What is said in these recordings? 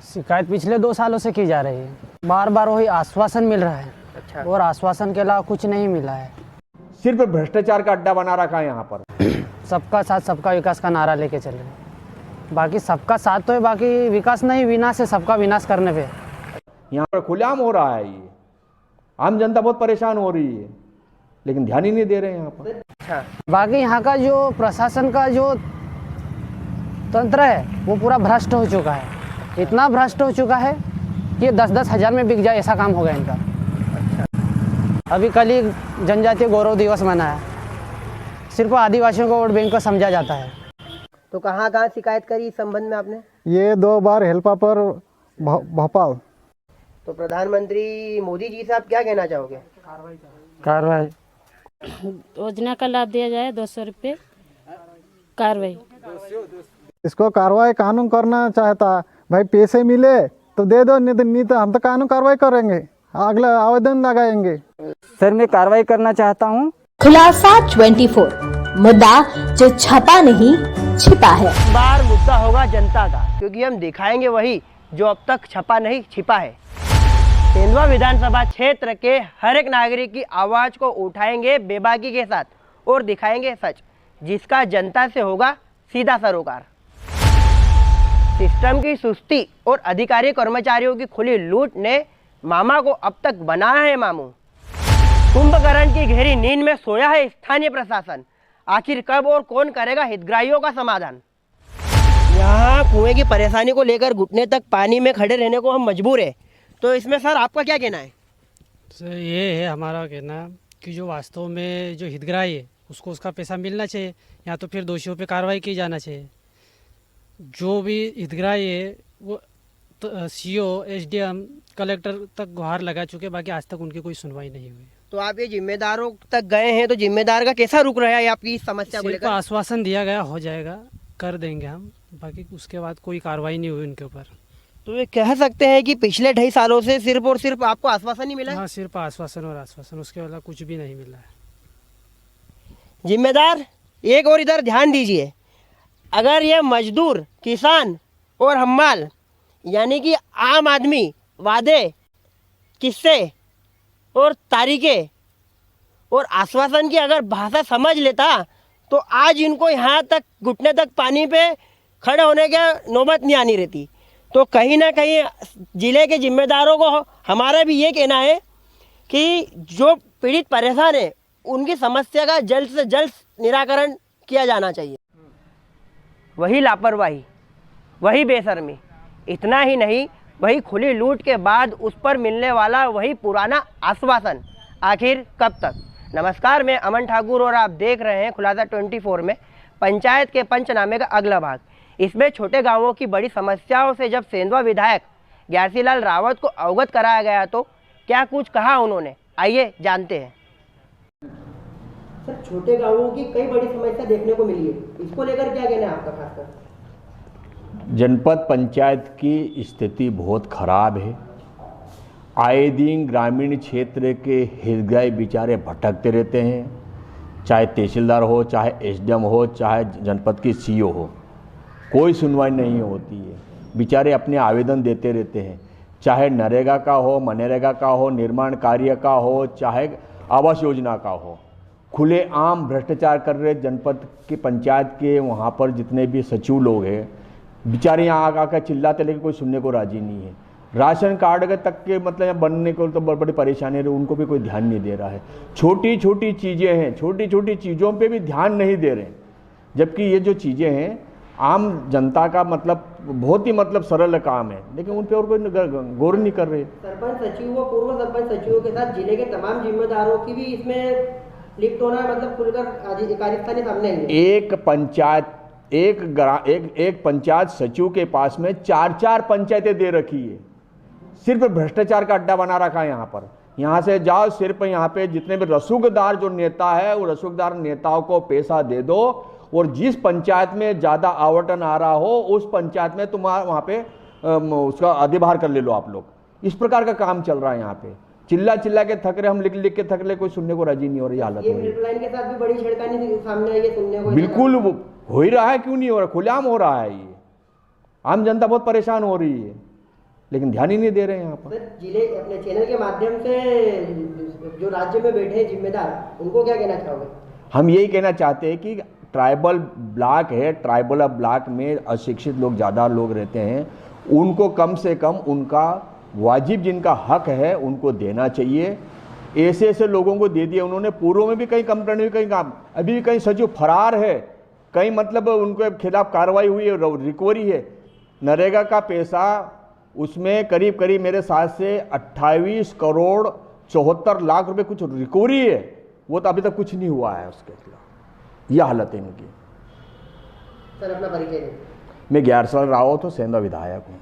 शिकायत पिछले 2 सालों से की जा रही है। बार बार वही आश्वासन मिल रहा है। अच्छा। और आश्वासन के अलावा कुछ नहीं मिला है। सिर्फ भ्रष्टाचार का अड्डा बना रखा है यहाँ पर। सबका साथ सबका विकास का नारा लेके चले, बाकी सबका साथ तो है, बाकी विकास नहीं, विनाश है, सबका विनाश करने पे। यहाँ पर खुलेआम हो रहा है ये, आम जनता बहुत परेशान हो रही है, लेकिन ध्यान ही नहीं दे रहे हैं यहाँ पर। अच्छा। बाकी यहाँ का जो प्रशासन का जो तंत्र है वो पूरा भ्रष्ट हो चुका है। इतना भ्रष्ट हो चुका है कि 10-10 हज़ार में बिक जाए ऐसा काम हो गया इनका। अभी कल ही जनजातीय गौरव दिवस मनाया, सिर्फ आदिवासियों को वोट बैंक को समझा जाता है। तो कहाँ कहाँ शिकायत करी इस संबंध में आपने? ये 2 बार हेल्पा पर भोपाल। तो प्रधानमंत्री मोदी जी से आप क्या कहना चाहोगे? कार्रवाई योजना का लाभ दिया जाए, 200 रुपये कार्रवाई। इसको कार्रवाई कानून करना चाहता भाई, पैसे मिले तो दे दो, नहीं तो हम तो कानून कार्रवाई करेंगे, अगला आवेदन लगाएंगे। सर मैं कार्रवाई करना चाहता हूँ। खुलासा 24 मुद्दा जो छपा नहीं छिपा है। बार मुद्दा होगा जनता का, क्योंकि हम दिखाएंगे वही जो अब तक छपा नहीं छिपा है। तेंदुआ विधानसभा क्षेत्र के हर एक नागरिक की आवाज को उठाएंगे बेबाकी के साथ और दिखाएंगे सच, जिसका जनता से होगा सीधा सरोकार। सिस्टम की सुस्ती और अधिकारी कर्मचारियों की खुली लूट ने मामा को अब तक बनाया है मामू। कुंभकर्ण की गहरी नींद में सोया है स्थानीय प्रशासन। आखिर कब और कौन करेगा हितग्राहियों का समाधान? यहाँ कुएं की परेशानी को लेकर घुटने तक पानी में खड़े रहने को हम मजबूर है। तो इसमें सर आपका क्या कहना है? सर ये है हमारा कहना कि जो वास्तव में जो हितग्राही है उसको उसका पैसा मिलना चाहिए, या तो फिर दोषियों पे कार्रवाई की जाना चाहिए। जो भी हितग्राही है वो सीओ, एसडीएम, कलेक्टर तक गुहार लगा चुके, बाकी आज तक उनकी कोई सुनवाई नहीं हुई। तो आप ये जिम्मेदारों तक गए हैं, तो जिम्मेदार का कैसा रुख रहा है आपकी इस समस्या को सिर्फ लेकर? आश्वासन दिया गया हो जाएगा, कर देंगे हम, बाकी उसके बाद कोई कार्रवाई नहीं हुई उनके ऊपर। तो ये कह सकते हैं कि पिछले 2.5 सालों से सिर्फ और सिर्फ आपको आश्वासन ही मिला है? हाँ, सिर्फ आश्वासन और आश्वासन, उसके अलावा कुछ भी नहीं मिला है। जिम्मेदार एक और इधर ध्यान दीजिए, अगर ये मजदूर, किसान और हम्माल यानी कि आम आदमी वादे, किस्से और तारीखें और आश्वासन की अगर भाषा समझ लेता तो आज इनको यहाँ तक घुटने तक पानी पे खड़े होने की नौबत नहीं आनी रहती। तो कहीं ना कहीं ज़िले के जिम्मेदारों को हमारा भी ये कहना है कि जो पीड़ित परेशान है उनकी समस्या का जल्द से जल्द निराकरण किया जाना चाहिए। वही लापरवाही, वही बेशर्मी, इतना ही नहीं, वही खुली लूट के बाद उस पर मिलने वाला वही पुराना आश्वासन, आखिर कब तक? नमस्कार, मैं अमन ठाकुर और आप देख रहे हैं खुलासा 24 में पंचायत के पंचनामे का अगला भाग। इसमें छोटे गांवों की बड़ी समस्याओं से जब सेंधवा विधायक ग्यारसी लाल रावत को अवगत कराया गया तो क्या कुछ कहा उन्होंने, आइए जानते हैं। सर, छोटे गांवों की कई बड़ी समस्या देखने को मिली है, इसको लेकर क्या कहना है आपका? खासकर जनपद पंचायत की स्थिति बहुत खराब है। आए दिन ग्रामीण क्षेत्र के हितग्राही बेचारे भटकते रहते हैं, चाहे तहसीलदार हो, चाहे एसडीएम हो, चाहे जनपद की सीओ हो, कोई सुनवाई नहीं होती है। बेचारे अपने आवेदन देते रहते हैं, चाहे नरेगा का हो, मनरेगा का हो, निर्माण कार्य का हो, चाहे आवास योजना का हो। खुलेआम भ्रष्टाचार कर रहे जनपद के पंचायत के वहाँ पर जितने भी सचिव लोग हैं, बेचारे यहाँ आकर चिल्लाते, लेकिन कोई सुनने को राजी नहीं है। राशन कार्ड के तक के मतलब बनने को तो बड़ी परेशानी है, उनको भी कोई ध्यान नहीं दे रहा है। छोटी छोटी चीज़ें हैं, छोटी छोटी चीज़ों पे भी ध्यान नहीं दे रहे हैं, जबकि ये जो चीज़ें हैं आम जनता का मतलब बहुत ही मतलब सरल काम है, लेकिन उन पे और कोई गौर नहीं कर रहे। सरपंच सचिव व पूर्व सरपंच सचिवों के साथ जिले के तमाम जिम्मेदारों की भी इसमें लिप्त होना मतलब खुलकर अधिकारिता सामने आई है। एक पंचायत सचिव के पास में 4-4 पंचायतें दे रखी है। सिर्फ भ्रष्टाचार का अड्डा बना रखा है यहाँ पर। यहाँ से जाओ, सिर्फ यहाँ पे जितने भी रसूखदार जो नेता है वो रसूखदार नेताओं को पैसा दे दो, और जिस पंचायत में ज़्यादा आवंटन आ रहा हो उस पंचायत में तुम्हारा वहाँ पे उसका अधिभार कर ले लो आप लोग। इस प्रकार का काम चल रहा है यहाँ पे। चिल्ला चिल्ला के थक रहे, हम लिख लिख के थक रहे, कोई सुनने को राजी नहीं हो रही हालत। हेल्पलाइन के साथ भी बड़ी छेड़खानी सामने आई है सुनने को। बिल्कुल हो ही रहा है, क्यों नहीं हो रहा, खुलेआम हो रहा है। ये आम जनता बहुत परेशान हो रही है। लेकिन ध्यान ही नहीं दे रहे हैं यहाँ पर। सर जिले अपने चैनल के माध्यम से जो राज्य में बैठे हैं जिम्मेदार, उनको क्या कहना चाहोगे? हम यही कहना चाहते हैं कि ट्राइबल ब्लॉक है, ट्राइबल ब्लॉक में अशिक्षित लोग ज़्यादा लोग रहते हैं, उनको कम से कम उनका वाजिब जिनका हक है उनको देना चाहिए। ऐसे ऐसे लोगों को दे दिया उन्होंने। पूर्व में भी कहीं कंप्लेंट हुई, कहीं काम, अभी भी कहीं सचिव फरार है, कहीं मतलब उनके खिलाफ कार्रवाई हुई है, रिकवरी है। नरेगा का पैसा उसमें करीब करीब मेरे साथ से 28 करोड़ 74 लाख रुपए कुछ रिकवरी है, वो तो अभी तक कुछ नहीं हुआ है उसके खिलाफ। यह हालत है इनकी। सर अपना परिचय दें। मैं ग्यारसल रावत हूँ, सेंधा विधायक हूँ।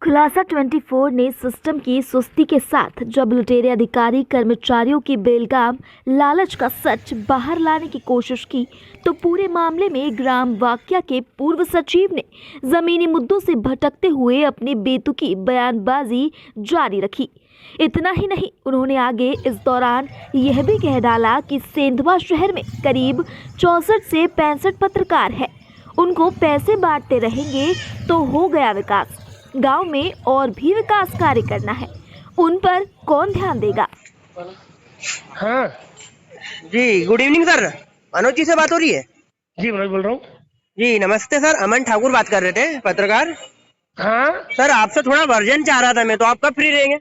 खुलासा 24 ने सिस्टम की सुस्ती के साथ जब लुटेरे अधिकारी कर्मचारियों की बेलगाम लालच का सच बाहर लाने की कोशिश की, तो पूरे मामले में ग्राम वाक्या के पूर्व सचिव ने जमीनी मुद्दों से भटकते हुए अपनी बेतुकी बयानबाजी जारी रखी। इतना ही नहीं, उन्होंने आगे इस दौरान यह भी कह डाला कि सेंधवा शहर में करीब 64 से 65 पत्रकार हैं, उनको पैसे बांटते रहेंगे तो हो गया विकास। गांव में और भी विकास कार्य करना है, उन पर कौन ध्यान देगा? हाँ जी, good evening sir. Manoj ji से बात हो रही है? जी मनोज बोल रहा हूँ। जी नमस्ते सर, अमन ठाकुर बात कर रहे थे, पत्रकार। हाँ, सर आपसे थोड़ा वर्जन चाह रहा था मैं, तो आप कब फ्री रहेंगे?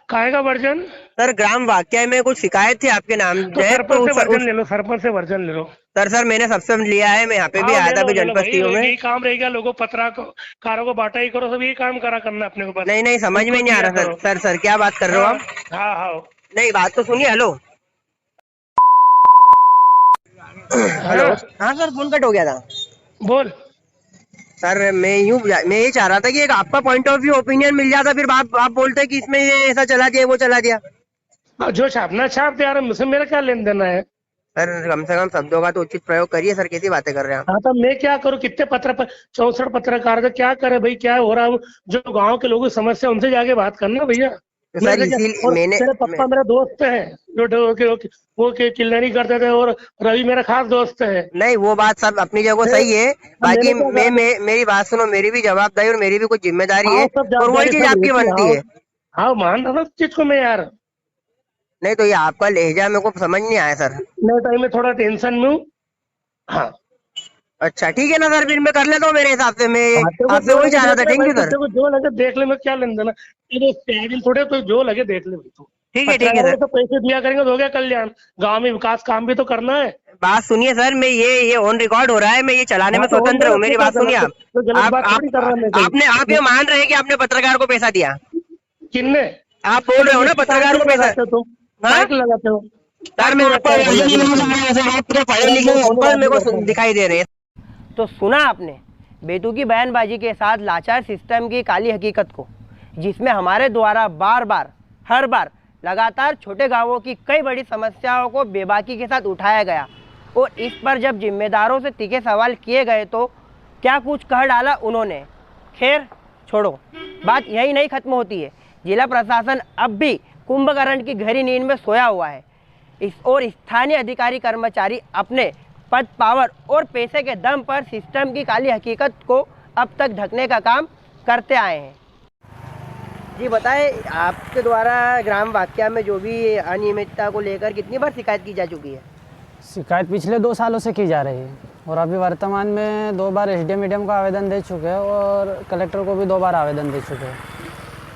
काहे का वर्जन? सर ग्राम वाक्या में कुछ शिकायत थी आपके नाम तो सरपंच से वर्जन ले लो, सरपंच से वर्जन ले लो। सर मैंने सबसे लिया है, मैं यहाँ पे भी आया था जनपद सीओ में। यही काम रहेगा, लोगों पत्रकारों को बांटा ही करो, सब यही काम करना अपने को। नहीं समझ में नहीं आ रहा सर। सर क्या बात कर रहे हो आप? हाँ नहीं बात तो सुनिए। Hello hello. हाँ सर फोन कट हो गया था। बोल। सर मैं ये चाह रहा था कि एक आपका पॉइंट ऑफ व्यू ओपिनियन मिल जाता, फिर आप बोलते कि इसमें ये ऐसा चला दिया वो चला दिया। जो छापना छाप दे यार, मुझसे मेरा क्या लेन देना है? सर कम से कम शब्दों का तो उचित प्रयोग करिए सर, कैसी बातें कर रहे हैं आप? हाँ तो मैं क्या करूँ? कितने 64 पत्रकार थे, क्या करे भाई? क्या हो रहा है? जो गांव के लोगों की समस्या, उनसे जाके बात करना भैया। तो सर मेरे पापा मेरा दोस्त है, जो वो किल्लरी करते थे, और रवि मेरा खास दोस्त है। नहीं वो बात सब अपनी जगह सही है, बाकी मेरी बात सुनो, मेरी भी जवाबदारी और मेरी भी कुछ जिम्मेदारी है, और वही चीज आपकी बनती है। हाँ मान रहा चीज को मैं यार। नहीं तो ये आपका लहजा मेरे को समझ नहीं आया सर। मैं टाइम में थोड़ा टेंशन में हूँ। हाँ अच्छा ठीक है ना सर, फिर मैं कर लेता हूँ मेरे हिसाब से। मैं आपसे वही चाह रहा था। Thank you sir. जो लगे देख ले, मैं क्या लेन देना थोड़े, तो जो लगे देख ले भाई। तू ठीक है सर। तो पैसे दिया करेंगे तो हो गया कल्याण। गांव में विकास काम भी तो करना है। बात सुनिए सर, मैं ये ऑन रिकॉर्ड हो रहा है, मैं ये चलाने में स्वतंत्र हूँ। मेरी बात सुनिए आप ये मान रहे हैं कि आपने पत्रकार को पैसा दिया? किन्ने? आप बोल रहे हो ना पत्रकार को पैसा लगाते हो? सर मेरे को दिखाई दे रहे हैं। तो सुना आपने बेतुकी बयानबाजी के साथ लाचार सिस्टम की काली हकीकत को, जिसमें हमारे द्वारा हर बार लगातार छोटे गांवों की कई बड़ी समस्याओं को बेबाकी के साथ उठाया गया, और इस पर जब जिम्मेदारों से तीखे सवाल किए गए तो क्या कुछ कह डाला उन्होंने। खैर छोड़ो, बात यही नहीं खत्म होती है। जिला प्रशासन अब भी कुंभकर्ण की गहरी नींद में सोया हुआ है, और स्थानीय अधिकारी कर्मचारी अपने पद, पावर और पैसे के दम पर सिस्टम की काली हकीकत को अब तक ढकने का काम करते आए हैं। जी बताएं, आपके द्वारा ग्राम वाक्या में जो भी अनियमितता को लेकर कितनी बार शिकायत की जा चुकी है? शिकायत पिछले 2 सालों से की जा रही है, और अभी वर्तमान में 2 बार एसडीएम को आवेदन दे चुके हैं, और कलेक्टर को भी 2 बार आवेदन दे चुके हैं।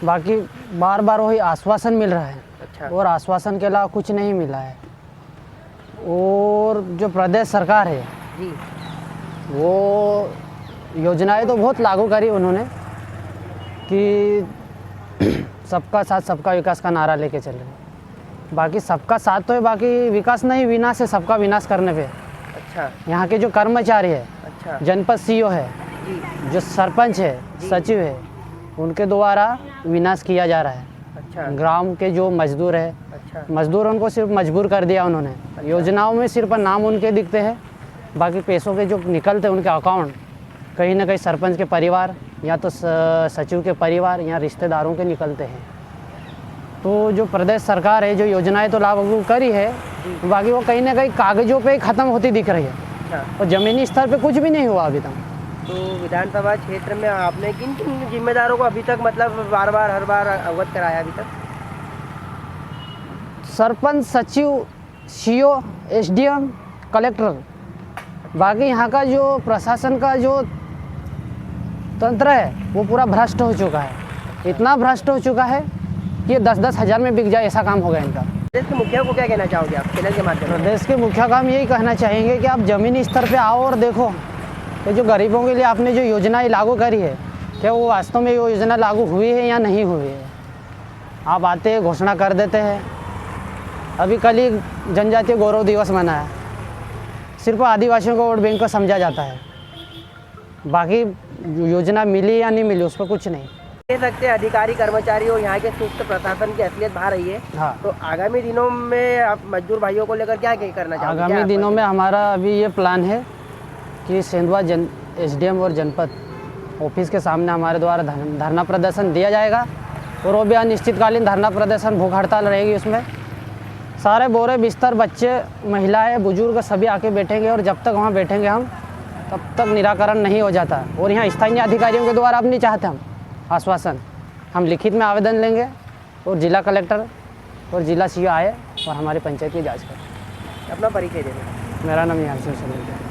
बाकी बार वही आश्वासन मिल रहा है। अच्छा। और आश्वासन के अलावा कुछ नहीं मिला है। और जो प्रदेश सरकार है जी, वो योजनाएं तो बहुत लागू करी उन्होंने, कि सबका साथ सबका विकास का नारा लेके चल रहे। बाकी सबका साथ तो है, बाकी विकास नहीं, विनाश है सबका विनाश करने पे। अच्छा। यहाँ के जो कर्मचारी है, अच्छा। जनपद सीओ है जी, जो सरपंच है, सचिव है, उनके द्वारा विनाश किया जा रहा है। अच्छा। ग्राम के जो मजदूर है, अच्छा। मजदूरों को सिर्फ मजबूर कर दिया उन्होंने। अच्छा। योजनाओं में सिर्फ नाम उनके दिखते हैं, बाकी पैसों के जो निकलते हैं उनके अकाउंट कहीं ना कहीं सरपंच के परिवार या तो सचिव के परिवार या रिश्तेदारों के निकलते हैं। तो जो प्रदेश सरकार है, जो योजनाएं तो लागू करी है, बाकी वो कहीं ना कहीं कागजों पे ख़त्म होती दिख रही है, अच्छा। और ज़मीनी स्तर पे कुछ भी नहीं हुआ अभी तक। तो विधानसभा क्षेत्र में आपने किन किन जिम्मेदारों को अभी तक मतलब हर बार अवगत कराया अभी तक? सरपंच, सचिव, सीओ, एसडीएम, कलेक्टर। बाकी यहाँ का जो प्रशासन का जो तंत्र है वो पूरा भ्रष्ट हो चुका है। इतना भ्रष्ट हो चुका है कि 10-10 हज़ार में बिक जाए ऐसा काम हो गया इनका। प्रदेश के मुखिया को क्या कहना चाहोगे आप चैनल के माध्यम से? प्रदेश के मुखिया का हम यही कहना चाहेंगे कि आप ज़मीनी स्तर पे आओ और देखो कि जो गरीबों के लिए आपने जो योजनाएं लागू करी है क्या वो वास्तव में वो योजना लागू हुई है या नहीं हुई है। आप आते हैं, घोषणा कर देते हैं। अभी कल ही जनजातीय गौरव दिवस मनाया, सिर्फ आदिवासियों को वोट बैंक को समझा जाता है, बाकी योजना मिली या नहीं मिली उस पर कुछ नहीं। कह सकते हैं अधिकारी कर्मचारी और यहाँ के सुस्त प्रशासन की असलियत बाहर रही है। हाँ, तो आगामी दिनों में आप मजदूर भाइयों को लेकर क्या करना चाहोगे? आगामी दिनों में हमारा अभी ये प्लान है कि सेंधवा एसडीएम और जनपद ऑफिस के सामने हमारे द्वारा धरना प्रदर्शन दिया जाएगा और वो भी अनिश्चितकालीन धरना प्रदर्शन, भूख हड़ताल रहेगी। उसमें सारे बोरे बिस्तर, बच्चे, महिलाएं, बुजुर्ग सभी आके बैठेंगे और जब तक वहाँ बैठेंगे हम तब तक निराकरण नहीं हो जाता। और यहाँ स्थानीय अधिकारियों के द्वारा अब नहीं चाहते हम आश्वासन, हम लिखित में आवेदन लेंगे और जिला कलेक्टर और जिला सीओ आए और हमारी पंचायत की जांच करें। अपना परिचय देना। मेरा नाम यहाँ सिंह सोलंकी है।